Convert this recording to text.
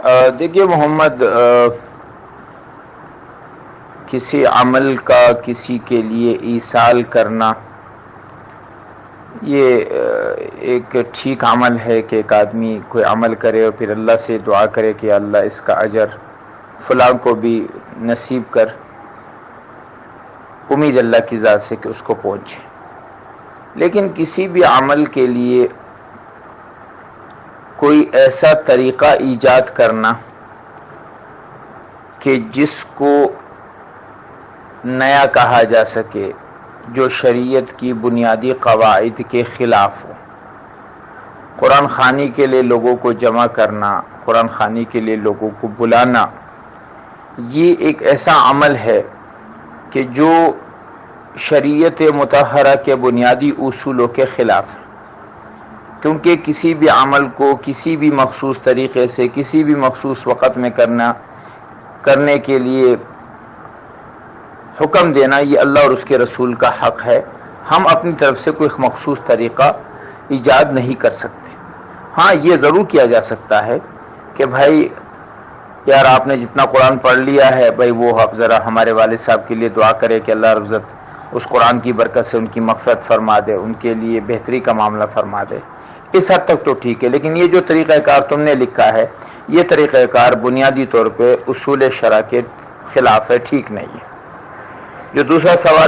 دیکھیے محمد، کسی عمل کا کسی کے لیے ایصال کرنا یہ ایک ٹھیک عمل ہے کہ ایک آدمی کوئی عمل کرے اور پھر اللہ سے دعا کرے کہ اللہ اس کا اجر فلاں کو بھی نصیب کر، امید اللہ کی ذات سے کہ اس کو پہنچے۔ لیکن کسی بھی عمل کے لیے کوئی ایسا طریقہ ایجاد کرنا کہ جس کو نیا کہا جا سکے، جو شریعت کی بنیادی قواعد کے خلاف ہو، قرآن خوانی کے لیے لوگوں کو جمع کرنا، قرآن خوانی کے لیے لوگوں کو بلانا، یہ ایک ایسا عمل ہے کہ جو شریعت مطہرہ کے بنیادی اصولوں کے خلاف ہے، کیونکہ کسی بھی عمل کو کسی بھی مخصوص طریقے سے کسی بھی مخصوص وقت میں کرنے کے لیے حکم دینا یہ اللہ اور اس کے رسول کا حق ہے۔ ہم اپنی طرف سے کوئی مخصوص طریقہ ایجاد نہیں کر سکتے۔ ہاں، یہ ضرور کیا جا سکتا ہے کہ بھائی یار آپ نے جتنا قرآن پڑھ لیا ہے، بھائی وہ آپ ذرا ہمارے والد صاحب کے لیے دعا کرے کہ اللہ رب العزت اس قرآن کی برکت سے ان کی مغفرت فرما دے، ان کے لیے بہتری کا معاملہ فرما دے۔ اس حد تک تو ٹھیک ہے، لیکن یہ جو طریقہ کار تم نے لکھا ہے، یہ طریقہ کار بنیادی طور پہ اصول شرع کے خلاف ہے، ٹھیک نہیں ہے۔ جو دوسرا سوال